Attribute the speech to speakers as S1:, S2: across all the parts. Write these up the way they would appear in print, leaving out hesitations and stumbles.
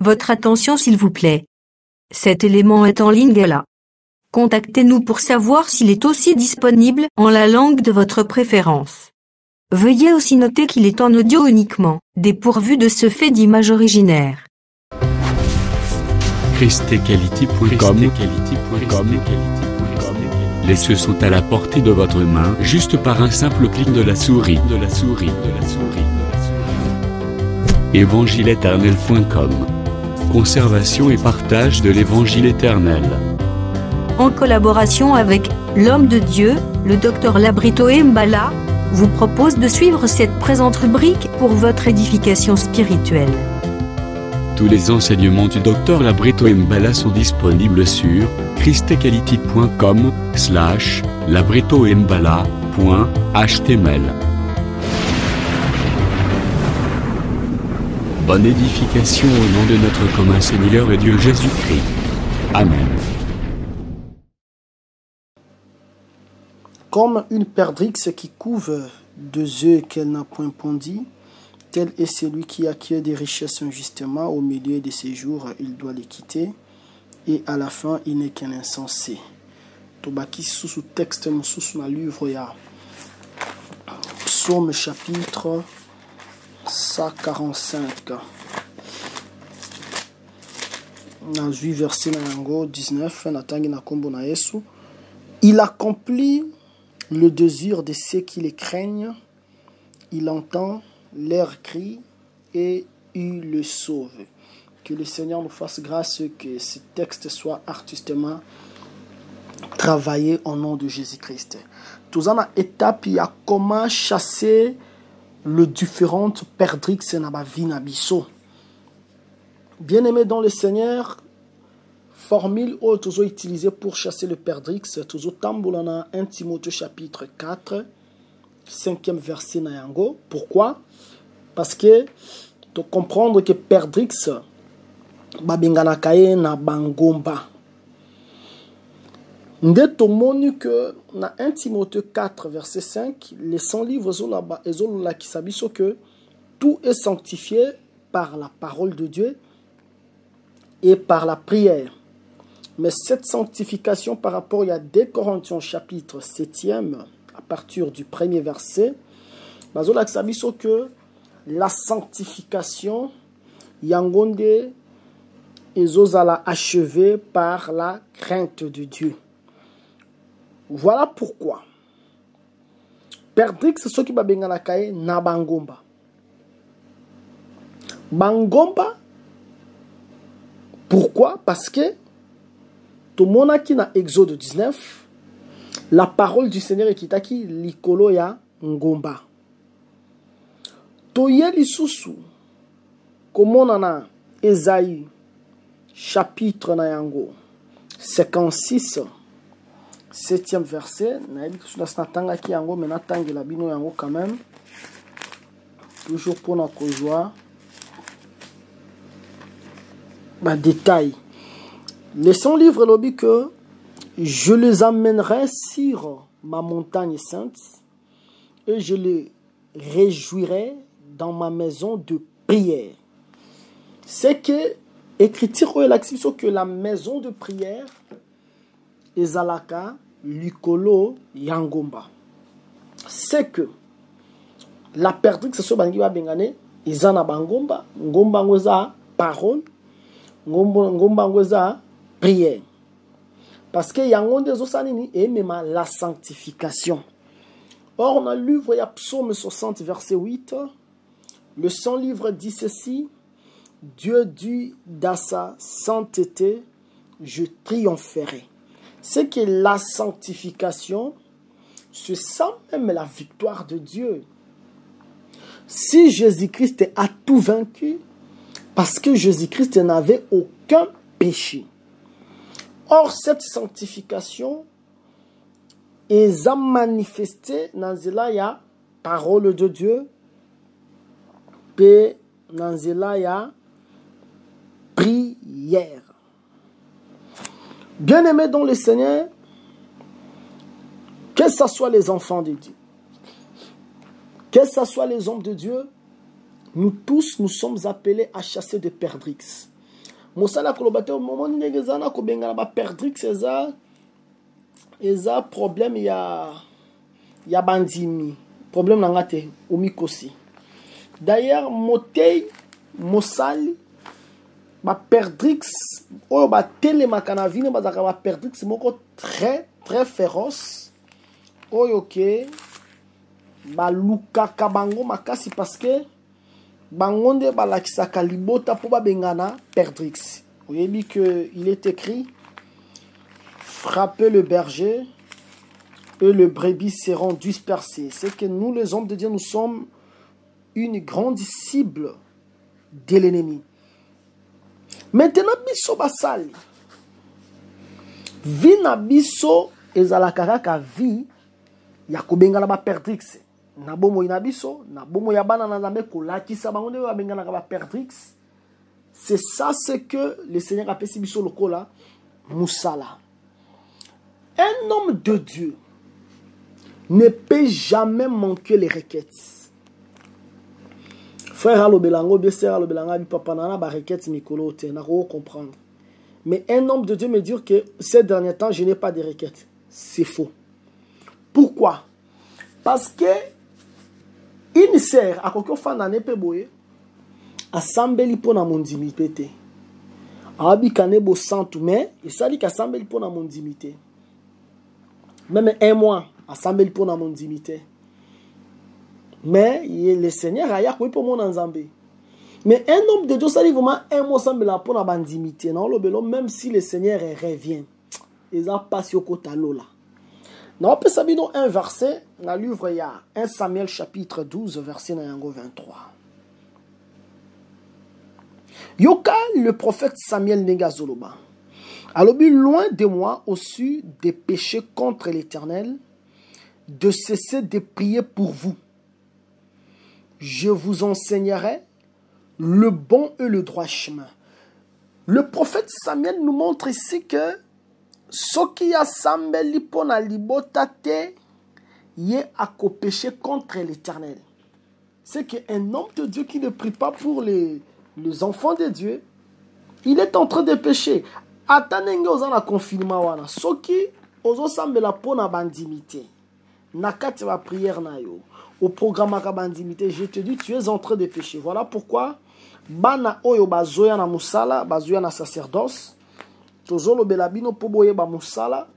S1: Votre attention s'il vous plaît. Cet élément est en ligne là. Contactez-nous pour savoir s'il est aussi disponible en la langue de votre préférence. Veuillez aussi noter qu'il est en audio uniquement, dépourvu de ce fait d'image originaire.
S2: christequality.com. Les cieux sont à la portée de votre main, juste par un simple clic de la souris. Évangile-éternel.com. Conservation et partage de l'évangile éternel.
S1: En collaboration avec l'homme de Dieu, le Dr Labrito Mbala, vous propose de suivre cette présente rubrique pour votre édification spirituelle.
S2: Tous les enseignements du Dr Labrito Mbala sont disponibles sur christequality.com/labritombala.html. Bonne édification au nom de notre commun Seigneur et Dieu Jésus-Christ. Amen.
S3: Comme une perdrix qui couve 2 œufs qu'elle n'a point pondus, tel est celui qui acquiert des richesses injustement. Au milieu de ses jours, il doit les quitter, et à la fin, il n'est qu'un insensé. Tobaki sous texte sous na livre ya Psaume chapitre 145. Na 8 verset na yango 19 na tangi na kombo na Yesu. Il accomplit le désir de ceux qui les craignent. Il entend leur cri et il le sauve. Que le Seigneur nous fasse grâce, que ce texte soit artistement travaillé au nom de Jésus-Christ. Tout en étape, il y a comment chasser les différentes perdrix na ba vie na biso. Bien-aimé dans le Seigneur, formule autres utilisée pour chasser le perdrix, toujours tamboulana 1 Timothée chapitre 4, 5e verset na yango. Pourquoi? Parce que de comprendre que perdrix babengana kaye na bangomba. Nde tomoni que na 1 Timothée 4 verset 5, les 100 livres ezolola qui sabiso que tout est sanctifié par la parole de Dieu et par la prière. Mais cette sanctification par rapport à 2 Corinthiens chapitre 7e, à partir du 1er verset, bazola sabiso que la sanctification yangonde ezozala achevée par la crainte de Dieu. Voilà pourquoi perdrix c'est ce qui va bengana kaye na bangomba. Bangomba, pourquoi? Parce que tout le monde qui na Exode 19, la parole du Seigneur est kitaki likolo ya ngomba. Toye lisusu comme na Esaïe chapitre na yango 56 7e verset na tanga ki yango mena tangela bino yango quand même toujours pour na kojoa ba détail. Les 100 livres lobby que je les amènerai sur ma montagne sainte et je les réjouirai dans ma maison de prière. C'est que écriture que la maison de prière ezalaka likolo yangomba. C'est que la perdrix so bangi ba bengane izana bangomba, ngomba ngoza parole, ngomba ngoza prière. Parce que yangonde zo sanini et même la sanctification. Or on a lu le psaume 60 verset 8, le 100 livre dit ceci: Dieu dit dans sa sainteté, je triompherai. C'est que la sanctification, c'est ça même la victoire de Dieu. Si Jésus-Christ a tout vaincu, parce que Jésus-Christ n'avait aucun péché. Or, cette sanctification est manifestée dans la parole de Dieu, et dans la prière. Bien-aimés dans le Seigneur, que ce soit les enfants de Dieu, que ce soit les hommes de Dieu, nous tous, nous sommes appelés à chasser des perdrix. mosala koloba te momoni ndenge eza na kobengana ba perdrix eza problème ya bandimi problème na nga te omikosi. D'ailleurs motei mosali ba perdrix oyo batelemaka na vino bazaka ba perdrix moko très très féroce oyo ke balukaka bango makasi parce que bango nde balakisaka libota po babengana perdrix. Oyebi que il est écrit frappez le berger et le brebis seront dispersés. C'est que nous les hommes de Dieu nous sommes une grande cible de l'ennemi. Maintenant biso basali vi na biso ezalaka kaka vi ya kobengana ba perdrix na bomo ina biso na bomo ya bana na Nzambe kolakisa bango nde babengana ba perdrix. C'est ça ce que le Seigneur appelle biso lokola musala. Un homme de Dieu ne peut jamais manquer les requêtes. Frère Alobelango, bien sœur Alobelango, bi papa nana ba requêtes mikolo te na ko comprendre. Mais un homme de Dieu me dit que ces derniers temps je n'ai pas de requêtes. C'est faux. Pourquoi? Parce que une sœur a kokyo fana ne pe boye asambeli pona mondimité te. Abi kane bo santu mais esali ka asambeli pona mondimité. Même un mois asambeli pona mondimité. Mais le Seigneur a yakoui pour mon Nzambe. Mais un homme de Dieu, ça dit vraiment un mois semble la pour la bandimité. Non, même si le Seigneur revient, ils ont passé au côté là. Non, on peut savoir un verset dans le livre, il y a 1 Samuel chapitre 12, verset 23. Yoka, le prophète Samuel Negazoloba. Alors, loin de moi, au sud des péchés contre l'Éternel, de cesser de prier pour vous. Je vous enseignerai le bon et le droit chemin. Le prophète Samuel nous montre ici que ce qui a sambeli pona libotate y est à pécher contre l'Éternel. C'est qu'un homme de Dieu qui ne prie pas pour les enfants de Dieu, il est en train de pécher. Atanenge ozana confinement wana. Ce qui ozo sambela pona bandimité. Nakati wa prière na yo. Au programme bandimité, je te dis, tu es en train de pécher. Voilà pourquoi bana oyo bazoya na musala, bazoya na sacerdoce, tozolo belabino po boye ba musala,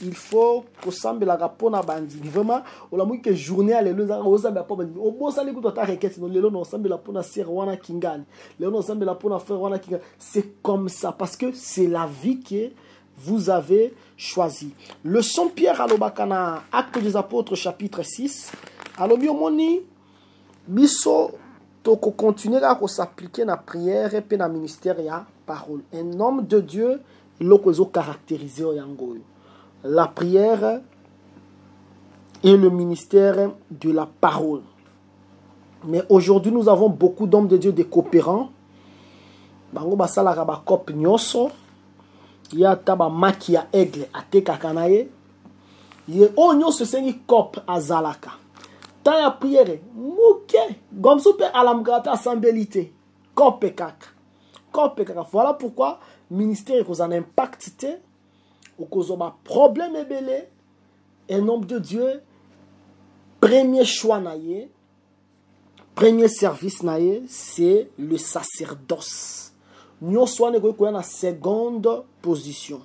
S3: il faut que sambe la rapona bandimi. Vraiment, on a mouille que journée à l'élo, on sambe pas bandimi. Au bon sali kuto ta requête, non l'élo non sambe la pona sir wana kingan, l'élo non sambe la pona frère wana kingan. C'est comme ça parce que c'est la vie que vous avez choisi. Le Saint Pierre alobakana Actes des Apôtres chapitre 6. Alobi omoni biso toko continuer à s'appliquer na prière et na ministère ya parole. Un homme de Dieu loko zo caractériser yango. La prière et le ministère de la parole. Mais aujourd'hui nous avons beaucoup d'hommes de Dieu des coopérants. Bango basala ba kop nyoso. Ya taba maki ya aigle ateka kanaye. Ye onyo se sengi kop azalaka. Tant ya prière mouke comme soupe alamgrata sambelité kop kaka. Kop kaka. Voilà pourquoi ministère cause un impact ou cause un problème ebele un homme de Dieu premier choix naye premier service naye c'est le sacerdoce. Nous sommes en seconde position.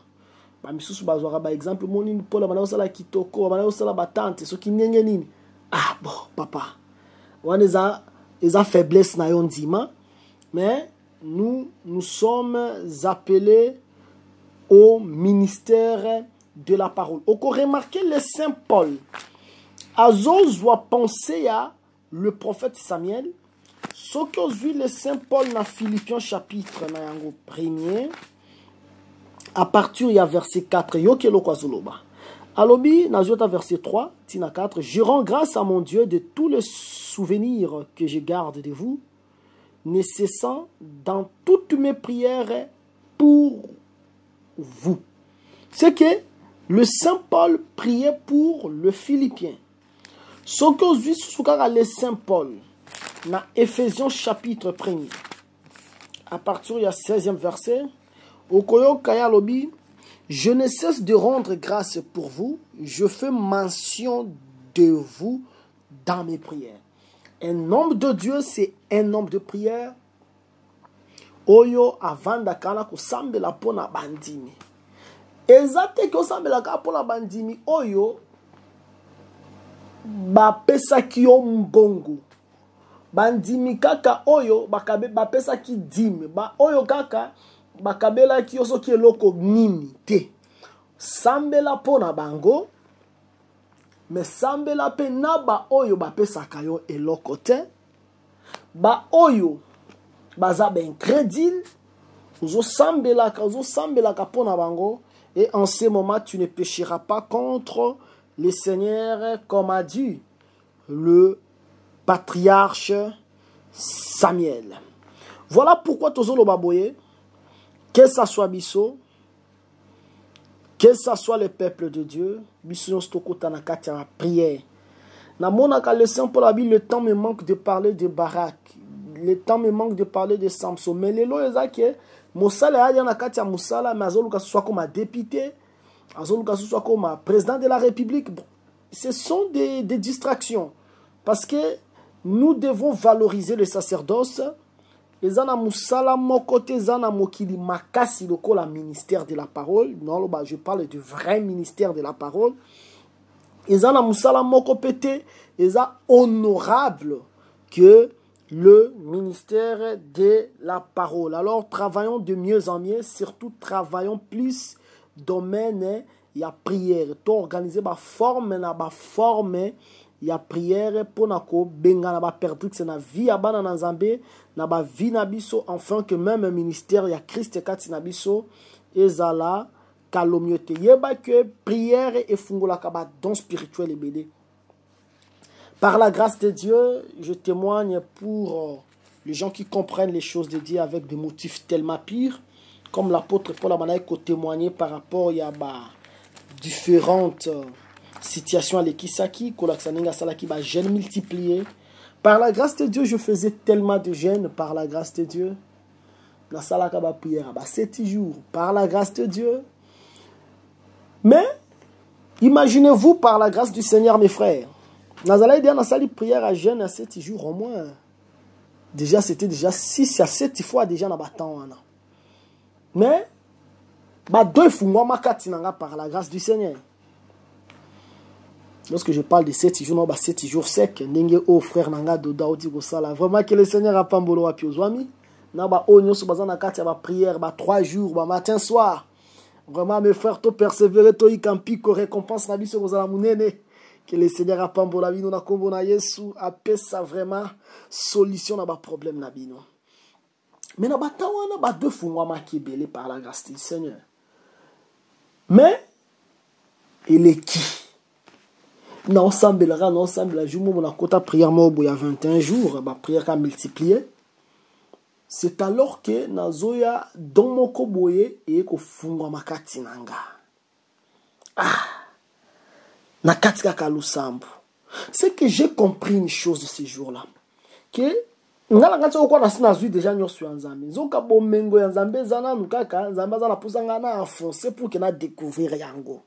S3: Ba misusu bazwaka ba exemple moni pola bana osala kitoko bana osala batante so kinenge nini. Ah bon papa. Wana eza faiblesse na yon dima mais nous sommes appelés au ministère de la parole. On peut remarquer le Saint Paul. Azos doit penser à le prophète Samuel. Ce que le Saint Paul dans Philippiens chapitre 1er, à partir du verset 4, Alobi, dans verset 3, tina 4, je rends grâce à mon Dieu de tous les souvenirs que je garde de vous, ne cessant dans toutes mes prières pour vous. C'est que le Saint Paul priait pour le Philippien. Ce que le Saint Paul, dans Éphésiens chapitre 1er, à partir du 16e verset, Okoyo Kaya Lobi, je ne cesse de rendre grâce pour vous, je fais mention de vous dans mes prières. Un homme de Dieu, c'est un homme de prière. Oyo avanda kana kusambela pona bandimi. Ezate ko sambela ka pona bandimi oyo ba pesa ki mbongo. Bandimi kaka oyo bakabe ba pesa ki dime. Ba oyo kaka bakabela ki oso ki eloko nini te. Sambela pona bango. Me sambela pe na ba oyo ba pesa kayo eloko te. Ba oyo baza ben crédit, ozo sambela kapona bango, et en ce moment tu ne pécheras pas contre le Seigneur comme a dit le patriarche Samuel. Voilà pourquoi tozo lo baboye, que ça soit biso, que ça soit le peuple de Dieu, biso stoko tanakati la prière. Na monaka le Saint pour la Bible, le temps me manque de parler de Barak. Le temps me manque de parler de Samson. Mais les lois, c'est que Moussala a na katia Moussala, mais azoluka soit comme député, azoluka soit comme président de la République. Ce sont des distractions. Parce que nous devons valoriser le sacerdoce. Et zana Moussala, mon côté, zana mokili makasi loko la ministère de la parole. Non, je parle du vrai ministère de la parole. Et zana Moussala, mon côté, et ça honorable que le ministère de la parole. Alors, travaillons de mieux en mieux, surtout travaillons plus domaine, il y a prière. Tout organiser ma forme, il y a prière pour nako benga na ba perdre na vie abana na Nzambe, na ba vie na biso, enfin que même un ministère il y a Christ kati na biso ezala kalomiote. Yeba que prière et fungola kaba don spirituel et bédé. Par la grâce de Dieu, je témoigne pour les gens qui comprennent les choses de Dieu avec des motifs tellement pires, comme l'apôtre Paul a témoigné par rapport à différentes situations à l'Ekisaki, Kolaksanenga Salaki, jeûne multiplié. Par la grâce de Dieu, je faisais tellement de jeûnes, par la grâce de Dieu. La Salaka prière, 7 jours, par la grâce de Dieu. Mais, imaginez-vous par la grâce du Seigneur, mes frères. Nazala dit dans sali prière à jeûne à 7 jours au moins. Déjà c'était déjà 6 à 7 fois déjà na battant. Mais deux fois ma katinanga par la grâce du Seigneur. Lorsque je parle de 7 jours, non, 7 jours secs, ndenge o frère nanga doda odi ko sala. Vraiment que le Seigneur a pambolo api ozwami. Na ba o nyoso bazana kati ba prière 3 jours, matin soir. Vraiment mes frères to persévérer to ikampi ko récompense na biso kozala munene. Que le Seigneur a pas la vie, nous na Yesu a ça vraiment solution à ba problème na bino. Mais na batawana ba deux fois ma kibele par la grâce du Seigneur. Mais il est qui? Na ensemble la jour mon kota prière mo boya 21 jours, ba prière a multiplié. C'est alors que nazoya dans mon koboye et ko fungwa makati nanga. C'est que j'ai compris une chose de ces jours-là. Que déjà pour que na découvrir yango.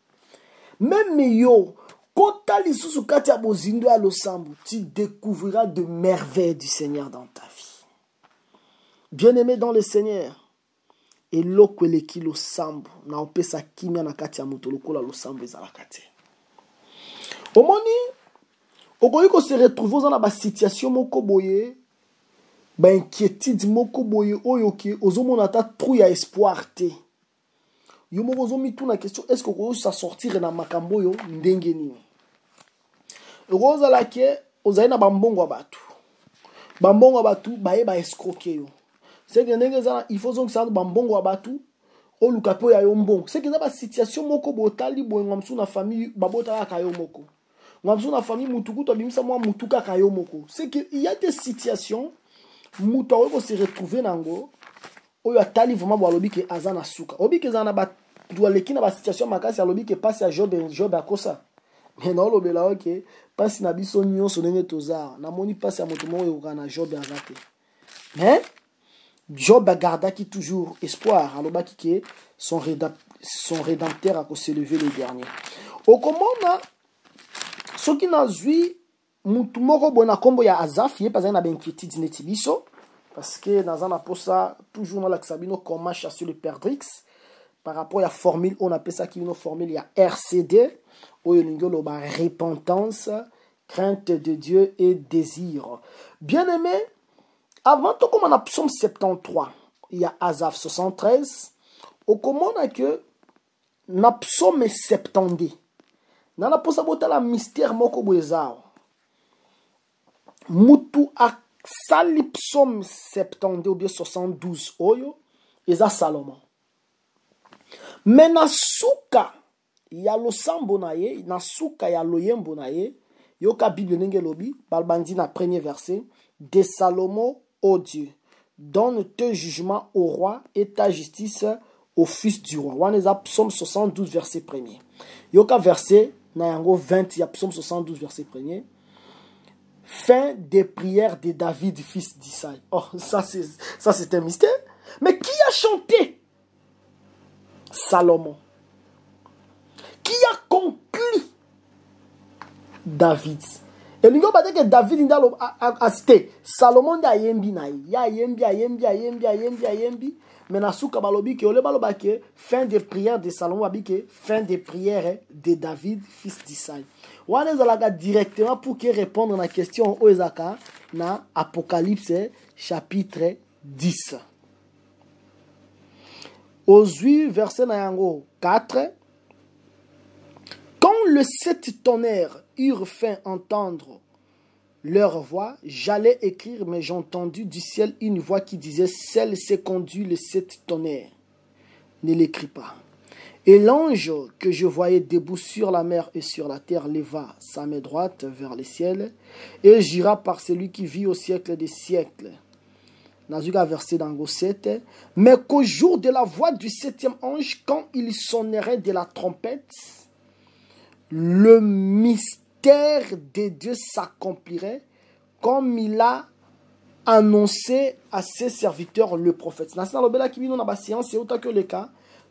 S3: Même yo, tu découvriras de merveilles du Seigneur dans ta vie. Bien-aimé dans le Seigneur, et l'oko le kilo sambu na opesa kimia na kati ya moto lokola lo sambu ezala kati. Omoni okoyiko se retrouver dans la situation moko boye ba inquiétude moko boye oyo ke ozomona ta trou ya espoir te. Yo moko ozomi tout na question est-ce que okoyo sa sortir na makambo yo ndenge nini. Ozala ke ozali na bambongo abatu. Bambongo abatu baye ba escroquer yo. C'est que ndenge za il faut donc ça bambongo abatu o lukapo ya yo mbongo. C'est que za ba situation moko botali boye ngamsu na famille babota ka yo moko. Ngamsu na famille mutuku to bimisa mwa mutuka ka yo moko. C'est que il y a des situations mutu ko se retrouver nango oyo atali vraiment bo lobi ke azana suka. Obi ke zana ba doaleki na ba situation makasi alobi ke passe à job akosa. Mais non lobela OK passe na biso nyonso ndenge tozar. Na moni passe à moto mo yo kana job azate. Mais Job garda qui toujours espoir. Alors, qui son rédempteur a s'élevé le dernier. Au commande, ce qui n'a vu, mutumoko bona kombo ya Azaf, yé pas un inquiétude netibiso, parce que dans un aposa, toujours dans l'axabino, comment chasser le perdrix, par rapport à la formule, on appelle ça qui une formule, il y a RCD, où il y a repentance, crainte de Dieu et désir. Bien aimé, avant tout comme on a psaume 73, il y a Azaf 73, au comment on a que, na psaume 70, na la posa bota la mystère moko bwezao, mutu a sali psaume 70 ou bien 72 oyo, eza Salomon. Mais na suka ya lo sambo na ye, na suka ya lo yembo na ye, yoka Bible nenge lobi, balbandi na premier verset, de Salomon, ô Dieu, donne tes jugements au roi et ta justice au fils du roi. Waneza psaume 72 verset 1er. Yoka verset na yango 20, ya psaume 72 verset 1er. Fin des prières de David, fils d'Isaïe. Oh, ça c'est un mystère. Mais qui a chanté? Salomon. Qui a conclu? David. Et nous avons dit que David a cité Salomon a yembi na yembi. Mais na souka balobi que ole baloba que fin des prières de Salomon abike fin des prières de David fils d'Isaïe. Wana zalaga directement pour que répondre à la question Oezaka na Apocalypse chapitre 10. Aux 8 verset na yango 4. Quand le 7 tonnerres eurent fait entendre leur voix, j'allais écrire, mais j'ai entendu du ciel une voix qui disait, celle s'est conduit le 7 tonnerres. Ne l'écris pas. Et l'ange que je voyais debout sur la mer et sur la terre leva sa main droite vers le ciel et jura par celui qui vit au siècle des siècles. Nazuka verset dans 7. Mais qu'au jour de la voix du 7e ange, quand il sonnerait de la trompette, le mystère de Dieu s'accomplirait comme il a annoncé à ses serviteurs le prophète.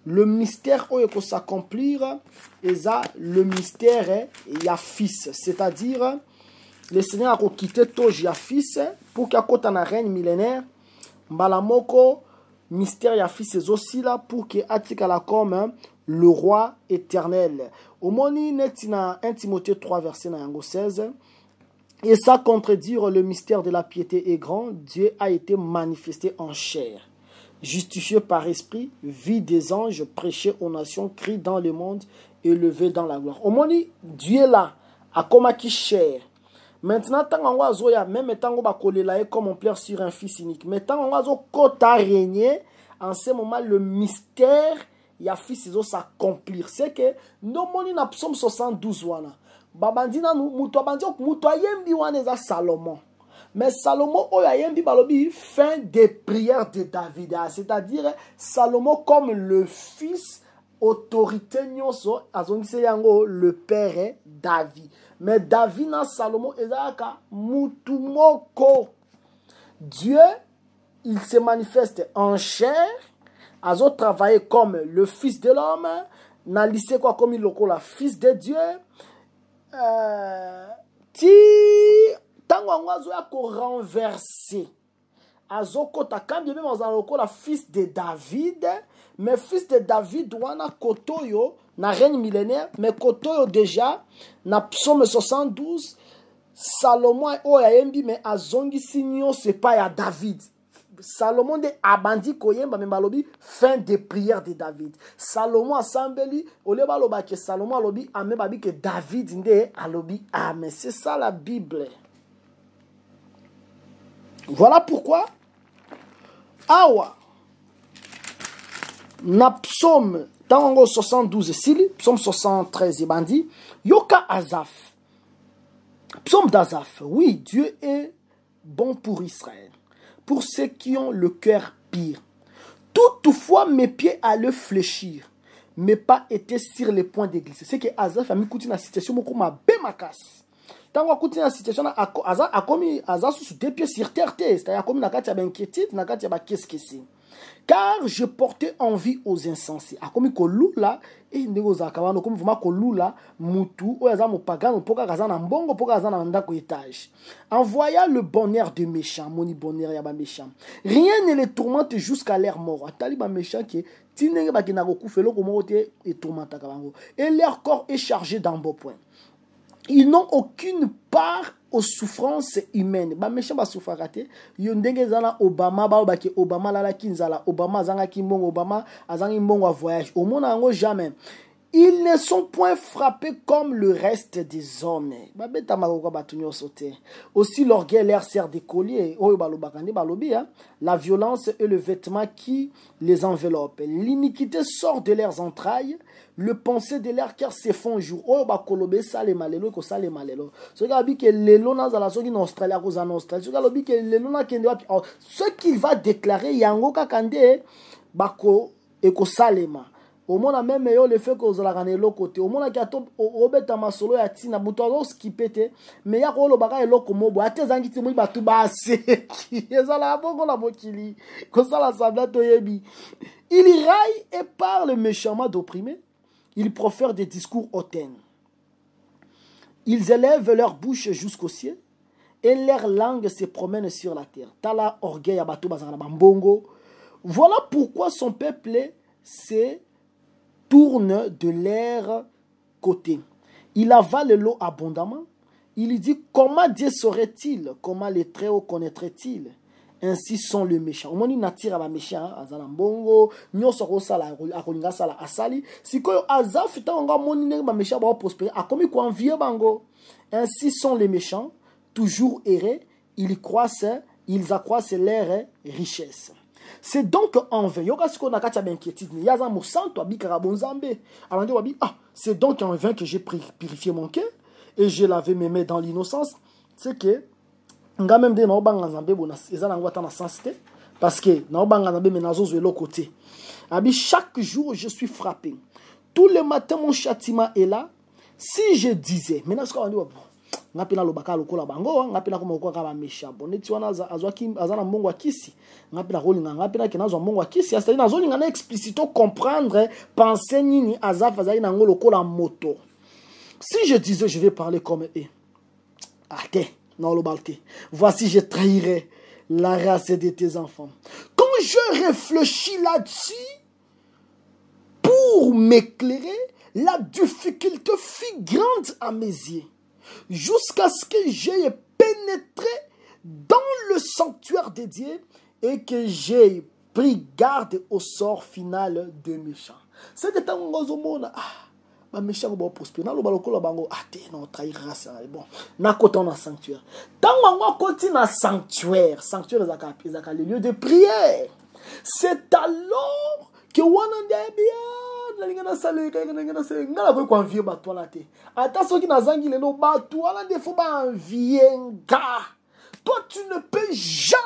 S3: Le mystère qui s'accomplir est le mystère ya fils, c'est-à-dire le Seigneur a quitté Toji ya fils pour qu'il y ait un règne millénaire. Mbalamoko mystère ya fils est aussi là pour qu'il y ait comme le roi éternel. Au moni netina 1 Timothée 3 verset 16. Et ça contredire le mystère de la piété est grand. Dieu a été manifesté en chair, justifié par esprit, vie des anges, prêché aux nations, cri dans le monde, élevé dans la gloire. Au moni Dieu est là, a comme qui chair. Maintenant, tant qu'on va zoya, même tant qu'on va coller là, comme on pleure sur un fils unique. Mais tant qu'on va zo kota régner, en ce moment le mystère ya fils s'accomplir. C'est que nous moni na psaume 72 wana. Babandina muto yembi wana za Salomon. Mais Salomon oya yembi balobi fin des prières de David. C'est-à-dire Salomon comme le fils autorité nyonso azongise yango le père David. Mais David na Salomon ezaka mutumoko. Dieu il se manifeste en chair. Azo travaillé comme le fils de l'homme, n'a lycée quoi comme il le la fils de Dieu. Ti tango azo ya ko renverser. Azo kota quand bien même azo la fils de David, mais fils de David wana kotoyo na règne millénaire, mais kotoyo déjà na psaume 72 Salomon o ya yembi mais azongi sinyo c'est pas ya David. Salomon de abandi koyemba membalobi fin des prières de David. Salomon assemblé ole baloba que Salomon alobi amebabi que David nde alobi amen. C'est ça la Bible. Voilà pourquoi awa na psaume tango 72 sili psaume 73 bandi yoka Azaf. Psaume d'Azaf. Oui, Dieu est bon pour Israël, pour ceux qui ont le cœur pire. Toutefois, mes pieds allaient fléchir, mais pas étaient sur les points d'église. C'est que Azaf a mis la situation beaucoup ma bémakas. Tant que la situation a commis sous deux pieds sur terre, c'est-à-dire comme na kati ya inquiétude, na kati ya qu'est-ce que c'est. Car je portais envie aux insensés. A commis kolula et ndeko za kabano comme vraiment kolula mutu o yaza mo pagano poka kaza na mbongo poka kaza na ndako étage. En voyant le bonheur des méchants, moni bonheur ya ba méchants. Rien ne les tourmente jusqu'à leur mort. Atali ba méchant qui tinenge ba kina ko kufelo ko mo te et tourmenta kabango. Et leur corps est chargé d'un beau point. Ils n'ont aucune part aux souffrances humaines. Ba méchant ba souffrate. Yo ndenge zana Obama ba ke Obama la kinzala. Obama zanga kimbongo Obama azangi mbongo a voyage. Au monde ango jamais. Ils ne sont point frappés comme le reste des hommes. Aussi l'orgueil leur sert de collier. La violence est le vêtement qui les enveloppe. L'iniquité sort de leurs entrailles. Le pensée de leur cœur se font jour. Ce qu'il va déclarer, yango kakande bako eko salema. Au monde même le fait que vous allez l'autre côté. Au monde qui a obeta masolo ya tina muto skipete mais ya ko lo baka eloko mobo atezangi ti mo batu base ki ezala bongo la bokili ko sala sabla to yebi. Il raille et parle méchamment d'opprimés. Ils profèrent des discours hautains. Ils élèvent leur bouche jusqu'au ciel et leur langue se promène sur la terre. Tala orgueil abatu bazana bambongo. Voilà pourquoi son peuple c'est tourne de leur côté. Il avale l'eau abondamment. Il dit, comment Dieu saurait-il? Comment les Très-Hauts connaîtrait-il? Ainsi sont les méchants. On dit natire à la méchant, azalambongo, nyosoko sala, akolinga sala asali. Si ko azaf tanga monine ba méchant ba prospérer, a commis quoi envier bango. Ainsi sont les méchants, toujours errés, ils accroissent leur richesse. C'est donc en vain. C'est donc en vain que j'ai purifié mon cœur et j'ai lavé mes mains dans l'innocence. C'est que parce que chaque jour je suis frappé. Tous les matins mon châtiment est là. Si je disais, maintenant ngapina lobaka lokola bango ngapina kuma kwa kaba mesha boneti wana azwaki azana mbongo akisi ngapina kolinga ngapina kenazo mbongo akisi ya stadi nazo linga na explicito comprendre penser nini azafa zali na ngolo lokola moto. Si je disais je vais parler comme eux, ate non lobalte, voici je trahirais la race de tes enfants. Quand je réfléchis là-dessus pour m'éclairer, la difficulté fut grande à mes yeux. Jusqu'à ce que j'aie pénétré dans le sanctuaire de Dieu et que j'ai pris garde au sort final des méchants. C'est que tant que méchant va prospérer, non trahira ça bon. Na côté na sanctuaire. Tant que côté na sanctuaire, sanctuaire est le lieu de prière. C'est alors que on bien nalingana sale kangana sale ngala ko envier bato na te ata soki nazangi lelo bato ala defo ba envienga. Toi tu ne peux jamais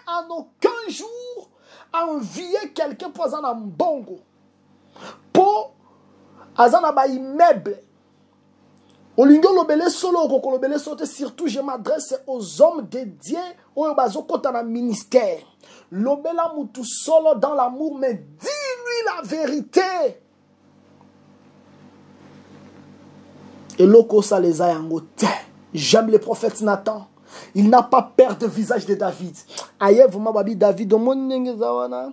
S3: en aucun jour envier quelqu'un pour azana mbongo pour azana ba immeuble olingo lobele solo ko lobele sote. Surtout je m'adresse aux hommes de Dieu oyo bazokota na ministère lobela mutu solo dans l'amour mais dis-lui la vérité. Et loko ça les a yangote. J'aime le prophète Nathan. Il n'a pas peur de visage de David. Aïe vous m'ababi David au monde n'engezawana.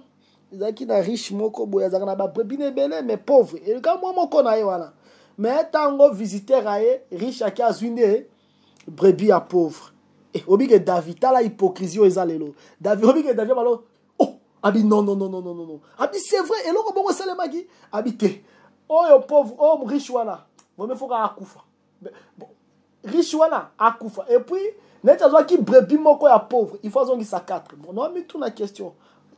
S3: Izaki na riche moko boya zakana ba brebine belé mais pauvre. Et quand moi moko na wana. Mais tango visiteur aïe riche aki azwine brebis à pauvre. Et obi que David ta la hypocrisie ezalelo. David obi que David malo abi non. Abi c'est vrai et loko bongo salema ki abi te. Oh yo pauvre, oh riche wana. Bon me faut akufa. Bon riche wana akufa. Et puis net azwa ki brebis moko ya pauvre, il faut zongi sa 4. Bon non mais tout la question.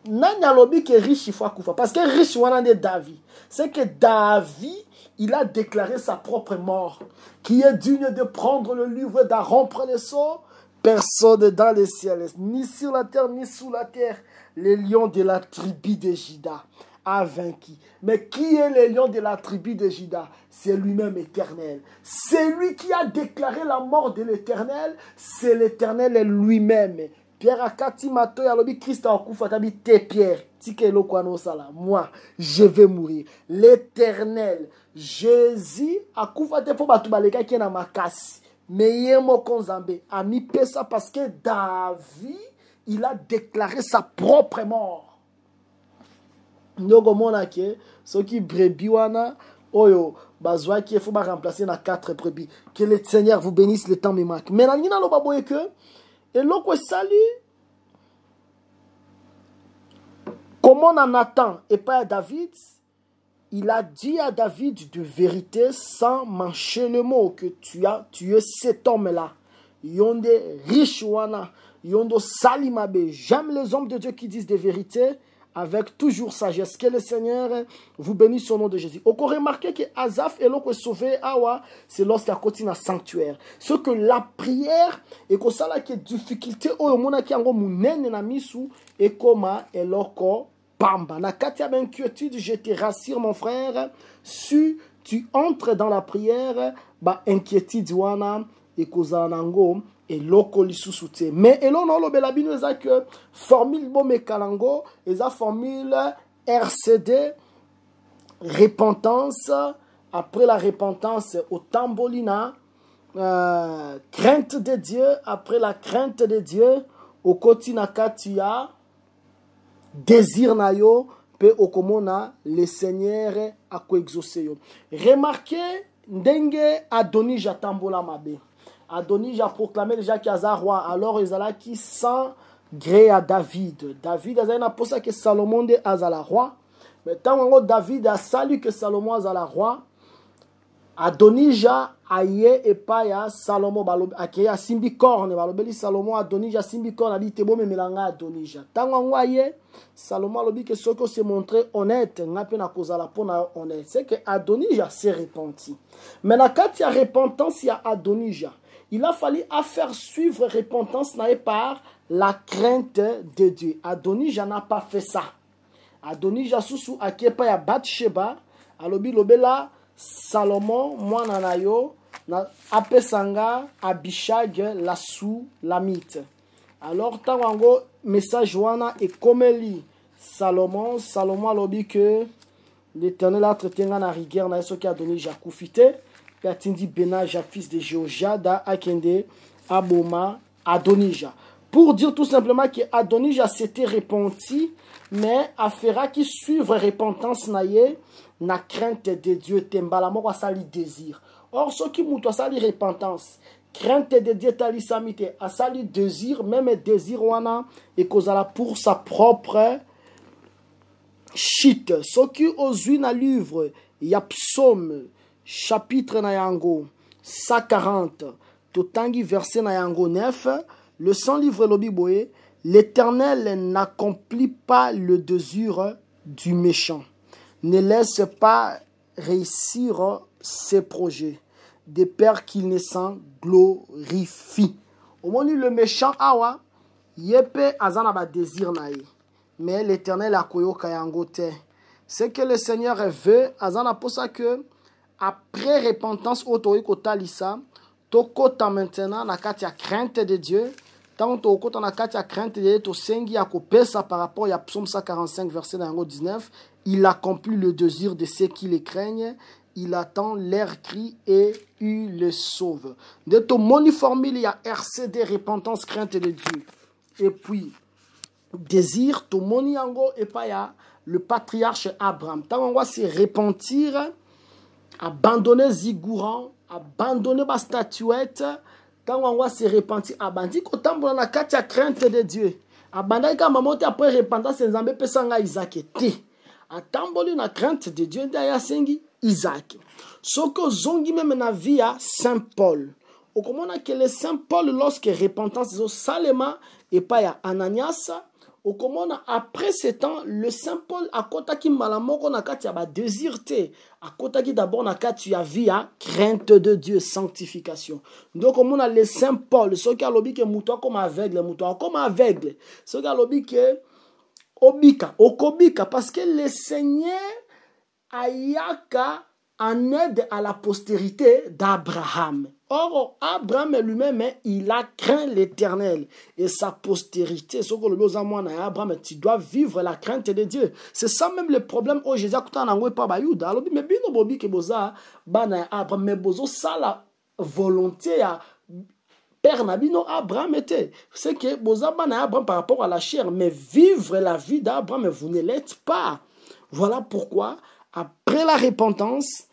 S3: Nanya lobi que riche il faut akufa parce que riche wana de David. C'est que David il a déclaré sa propre mort qui est digne de prendre le livre d'à rompre les sceaux. Personne dans les ciels, ni sur la terre, ni sous la terre, les lions de la tribu de Juda. a vaincu. Mais qui est le lion de la tribu de Juda? C'est lui-même Éternel. C'est lui qui a déclaré la mort de l'Éternel. C'est l'Éternel lui-même. Pierre akati mato ya lobi Christ a okufa tabi te Pierre. Tike eloko ano sala. Moi, je vais mourir. L'Éternel, Jésus akufa te po batu baleka ki na makasi. Mais yemo konzambe a mis ça parce que David, il a déclaré sa propre mort. Ndogo mona ke so ki brebis wana oyo bazwa ki faut ba remplacer na 4 brebis. Que le Seigneur vous bénisse, le temps me manque. Mais nani na lo baboye que et l'autre salut. Comment on attend et pas à David, il a dit à David de vérité sans mancher le mot que tu es cet homme-là. Yonde riche wana, yondo salimabe. J'aime les hommes de Dieu qui disent des vérités avec toujours sagesse. Que le Seigneur vous bénisse au nom de Jésus. On peut remarquer que Asaph est l'homme sauvé, c'est lorsqu'il continue à sanctuaire. Ce que la prière et que ça là qui est difficulté au monde qui ango munene na misu et comment est loko pamba. Na katia inquiétude, je te rassure mon frère, si tu entres dans la prière, ba inquiétude wana et koza nango et loko lisusu. Mais elon no lo belabino eza que formule bo mekalango eza formule RCD repentance. Après la repentance au tambolina, crainte de Dieu. Après la crainte de Dieu au kotinaka tu as désir na yo pe okomona le Seigneur a ko exaucer yo. Remarquez ndenge Adonija tambola mabe. Adonija a proclamé déjà qu'il y a roi. Alors ils allaient qui sans gré à David. David a dit pour ça que Salomon est à roi. Mais tant que David a salué que Salomon est à roi, Adonija aye et pas ya Salomon a simbi corne balobeli Salomon Adonija simbi corne a dit te bo me melanga Adonija. Tant que aye Salomon a dit que ce que se montrer honnête ngape na kozala pona honnête. C'est que Adonija s'est repenti. Mais na quand il y a repentance il y a Adonija. Il a fallu faire suivre repentance par la crainte de Dieu. Adonija n'a pas fait ça. Adonija susu akepa ya Bathsheba, alobi lobela Salomon mwana na yo na apesanga Abishag la Sulamite. Alors tango message wana et comme li Salomon alobi que l'Éternel a traité na rigueur na so ki Adonija kufite. Atindi Benaja, fils de Jehoiada, Akende, Aboma, Adonija. Pour dire tout simplement que Adonija s'était repenti, mais affaira qui suivre repentance naye, na crainte de Dieu, tembalamo wa sali désir. Or, ce qui mouto sali repentance, crainte de Dieu tali samite, a sali désir, même désir wana, et kozala pour sa propre chute. Ce qui ozui na livre, y a psaume, chapitre na yango 140 totangi verset na yango 9 le 100 livre lobiboye l'Éternel n'accomplit pas le désir du méchant, ne laisse pas réussir ses projets de peur qu'il ne s'en glorifie. Au moment où le méchant awa yepe azana ba désir na ye, mais l'Éternel a koyoka yango te. C'est que le Seigneur veut azana pour ça que après repentance, tokota maintenant na kati ya crainte de Dieu. Tant tokota na kati ya crainte de Dieu, to sengi ya kopesa par rapport à Psaume 145 verset 19. Il accomplit le désir de ceux qui les craignent. Il attend leur cri et il les sauve. De ton moniformule, il y a RCD, repentance, crainte de Dieu. Et puis, désir, ton moniango et pas ya le patriarche Abraham. Tant on va se repentir, abandonner zigouran, abandonner ma statuette, quand on va se repentir, abandonner quand on a la crainte de Dieu, abandonner quand maman après repentance, c'est Nzambe pesanga Isaac te, atamboli na crainte de Dieu derrière sengi Isaac. Ce que zongi même na vie à Saint Paul. Au comment que le Saint Paul lorsque repentance ils ont salema et pas ya Ananias. Au comment après ce temps le Saint Paul a kotaki malamoko na kati ya ba désirté a kotaki d'abord na kati ya vie à crainte de Dieu, sanctification. Donc comme on a le Saint Paul ce qui a lobby que muto comme aveugle ce qui a lobby que obika, okobika, parce que le Seigneur ayaka en aide à la postérité d'Abraham. Or, Abraham lui-même, il a craint l'Éternel et sa postérité. Ce que le Abraham, tu dois vivre la crainte de Dieu. C'est ça même le problème. Oh, Jésus, quand on a pas bayuda, alors mais bien bobi que boza bana Abraham, mais bozo ça la volonté à Père Nabino Abraham était. C'est que boza bana Abraham par rapport à la chair, mais vivre la vie d'Abraham, vous ne l'êtes pas. Voilà pourquoi après la repentance,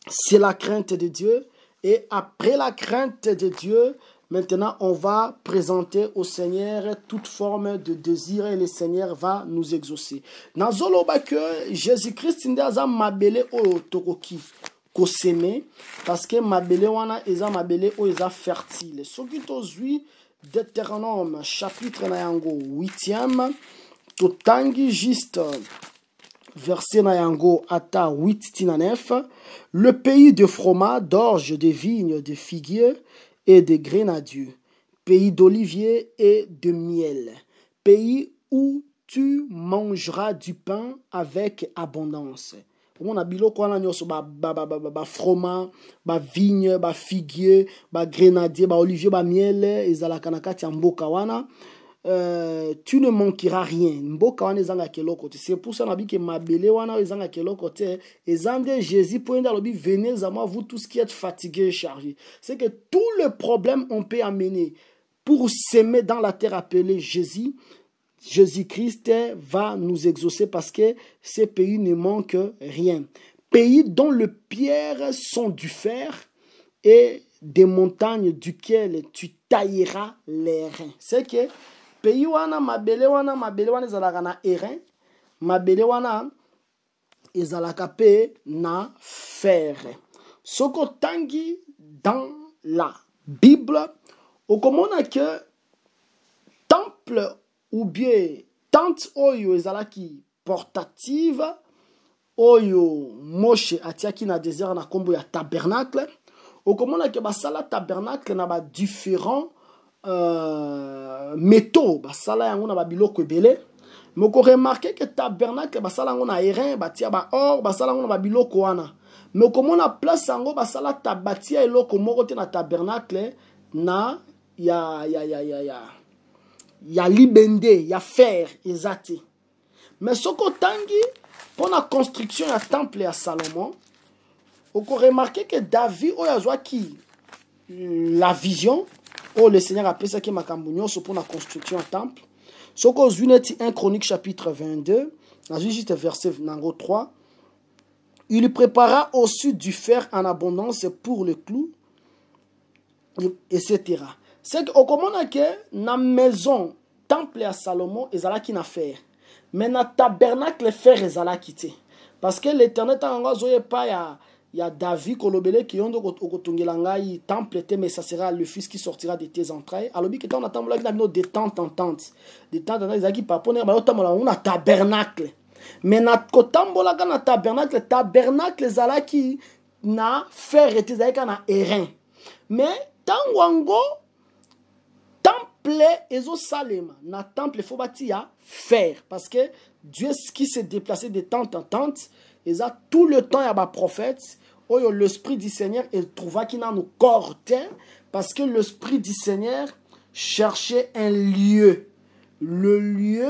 S3: c'est la crainte de Dieu. Et après la crainte de Dieu, maintenant, on va présenter au Seigneur toute forme de désir et le Seigneur va nous exaucer. Nazoloba que Jésus-Christ ndaza mabele o tokoki koseme parce que mabele wana eza mabele o eza fertile. Soki tozui Deutéronome chapitre na yango 8e totangi juste verset na yango ata 8-9, le pays de froment, d'orge, de vignes, de figuiers et de grenadiers, pays d'oliviers et de miel, pays où tu mangeras du pain avec abondance. On a biloko wana nyoso ba froment, ba vigne, ba figuier, ba grenadier, ba olivier, ba miel, ezalaka na kati ya mboka wana. Tu ne manqueras rien. C'est pour ça que mabele wana ezanga keloko te. Ezande Jésus pour lobi venez à moi vous tous qui êtes fatigués et chargés. C'est que tout le problème on peut amener pour s'aimer dans la terre appelée Jésus. Jésus-Christ va nous exaucer parce que ces pays ne manquent rien. Pays dont les pierres sont du fer et des montagnes duquel tu tailleras les reins. C'est que pays wana mabele wana ezalaka na erin, mabele wana ezalaka pe na fer. Soko tangi dans la Bible, okomona que temple ou bien tente oyo ezalaki portative oyo Moshe atiaki na désert na kombo ya tabernacle, okomona que basala tabernacle na ba différents métaux basala yango na babiloko ebele. Mais on remarque que tabernacle basala yango na erin batia ba or basala yango na babiloko wana. Mais comme on a place yango basala tabatia eloko moko te na tabernacle na ya libende ya fer ezati. Mais soko tangi pour la construction ya temple ya Salomon, on remarque que David oyazwa ki la vision. Oh, le Seigneur a appelé ça qui m'a cambouignon pour la construction du temple. Ce qu'on a 1 Chronique chapitre 22, dans juste verset 3, il prépara au sud du fer en abondance pour le clou, etc. C'est qu'on comprend que dans la maison, temple à Salomon, ils allaient qui n'a faire. Mais dans le tabernacle, fer, ils allaient quitter. Parce que l'Éternel n'a pas il y a David kolobele qui ont okotungelangai temple te, mais ça sera le fils qui sortira de tes entrailles. Alors que on attend là de tente en tente, de tente en tente qui paponer ba otamola on a tabernacle. Mais na kotambola na tabernacle zalaki na fer était zalaka na erin. Mais tangwango temple ezo salema na temple faut bâtir fer parce que Dieu qui s'est déplacé de tente en tente. Et ça, tout le temps, il y a un prophète. L'Esprit du Seigneur, il trouva qu'il n'a nous corps parce que l'Esprit du Seigneur cherchait un lieu. Le lieu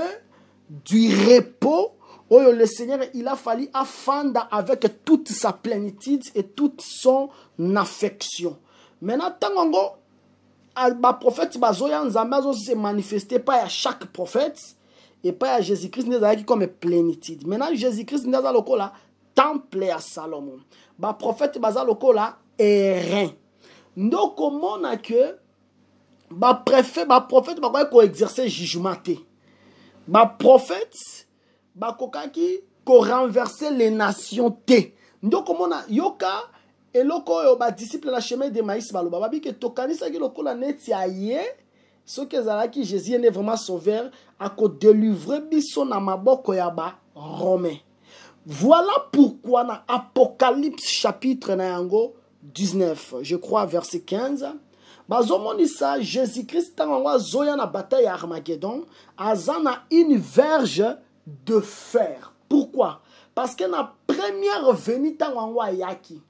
S3: du repos. Le Seigneur, il a fallu affendre avec toute sa plénitude et toute son affection. Maintenant, tant le prophète ne se manifestait pas à chaque prophète et pas à Jésus-Christ comme plénitude. Maintenant, Jésus-Christ n'est pas là. Temple à Salomon. Ba prophète baza lokola erin. Ndo komona que ba prophète ba ko exercer jugement te. Ba prophète ba kokaki ko renverser les nations te. Ndo komona yoka eloko yo ba disciple na chemin de maïs baloba ba bi ke tokanisa ki lokola neti aye ce que zalaki Jésus est vraiment sauveur a ko délivrer biso na maboko ya ba romain. Voilà pourquoi dans Apocalypse chapitre 19, je crois verset 15, bazomonisa Jésus-Christ ntango azoya na bataille ya Armageddon aza na une verge de fer. Pourquoi? Parce que na première venue ntango ayaki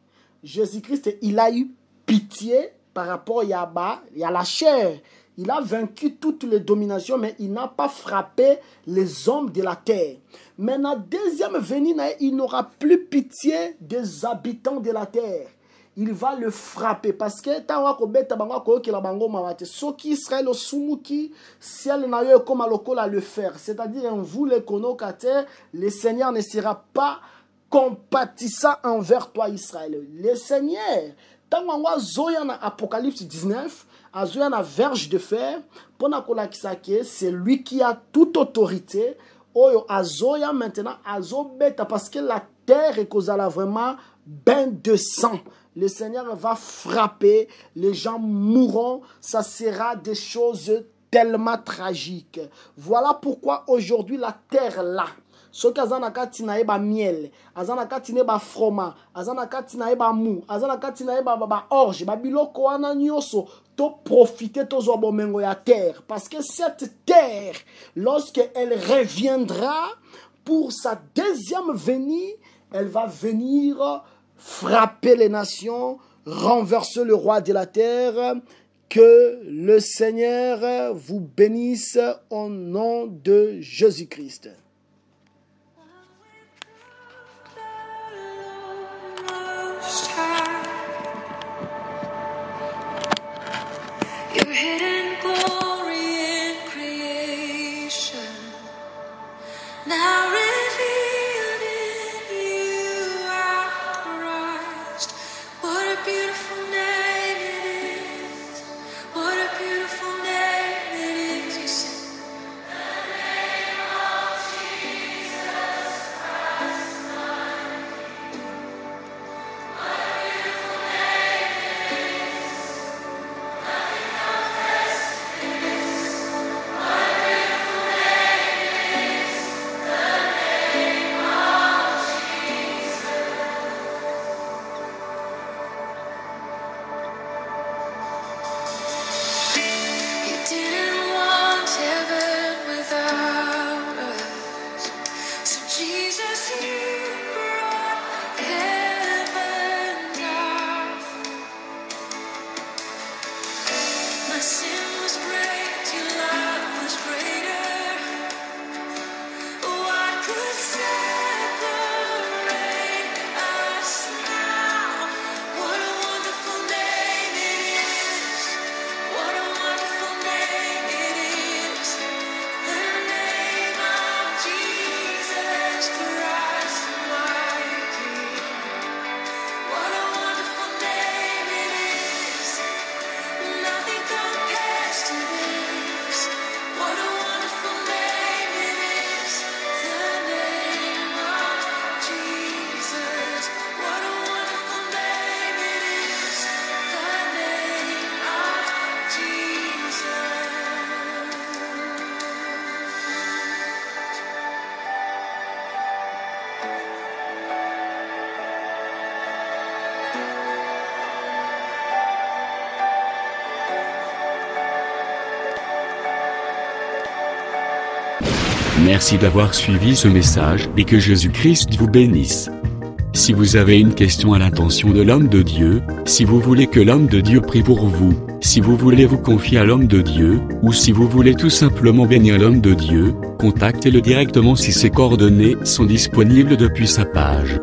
S3: Jésus-Christ il a eu pitié par rapport à la chair. Il a vaincu toutes les dominations, mais il n'a pas frappé les hommes de la terre. Mais la deuxième venue, il n'aura plus pitié des habitants de la terre. Il va le frapper parce que Israël ciel le faire. C'est-à-dire vous le konokate, le Seigneur ne sera pas compatissant envers toi Israël. Le Seigneur, dans Apocalypse 19, Azoya na verge de fer, c'est lui qui a toute autorité. Oyo Azoya maintenant Azobeta parce que la terre est causala vraiment bain de sang. Le Seigneur va frapper, les gens mourront, ça sera des choses tellement tragiques. Voilà pourquoi aujourd'hui la terre là. Soki azana kati na eba miel, azana kati na eba froma, azana kati na eba mou, azana kati na eba orge, biloko wana nyoso, to profiter to zo bomengo ya terre. Parce que cette terre, lorsque elle reviendra pour sa deuxième venue, elle va venir frapper les nations, renverser le roi de la terre. Que le Seigneur vous bénisse au nom de Jésus-Christ.
S4: Your hidden glory in creation, now revealed in you, our Christ. What a beautiful name it is. What a beautiful name it is. You sing. The name of Jesus Christ, my King. What a beautiful name it is. Nothing compares to this. What a beautiful name it is. The name of Jesus. You didn't want heaven without us. So Jesus, you brought heaven down. My sin was great, your love was greater. What could separate us now? What a wonderful name it is. What a wonderful name it is. The name of Jesus Christ, my King. What a wonderful name it is. Nothing compares to this. What a wonderful name it is. The name of Jesus. What a wonderful name it is. The name of Jesus.
S2: Merci d'avoir suivi ce message et que Jésus-Christ vous bénisse. Si vous avez une question à l'intention de l'homme de Dieu, si vous voulez que l'homme de Dieu prie pour vous, si vous voulez vous confier à l'homme de Dieu, ou si vous voulez tout simplement bénir l'homme de Dieu, contactez-le directement si ses coordonnées sont disponibles depuis sa page.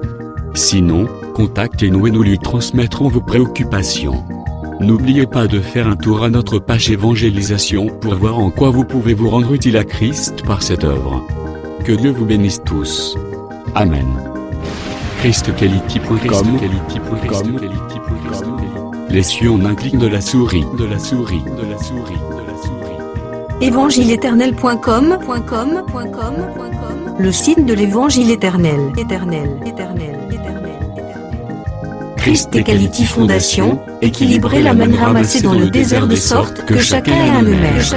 S2: Sinon, contactez-nous et nous lui transmettrons vos préoccupations. N'oubliez pas de faire un tour à notre page évangélisation pour voir en quoi vous pouvez vous rendre utile à Christ par cette œuvre. Que Dieu vous bénisse tous. Amen. ChristQuality.com. Les cieux en un clic de la souris.
S1: Évangile-éternel.com, le site de l'évangile éternel. Christ et Quality Fondation, équilibrer la manne ramassée dans le désert de sorte que chacun ait un maître.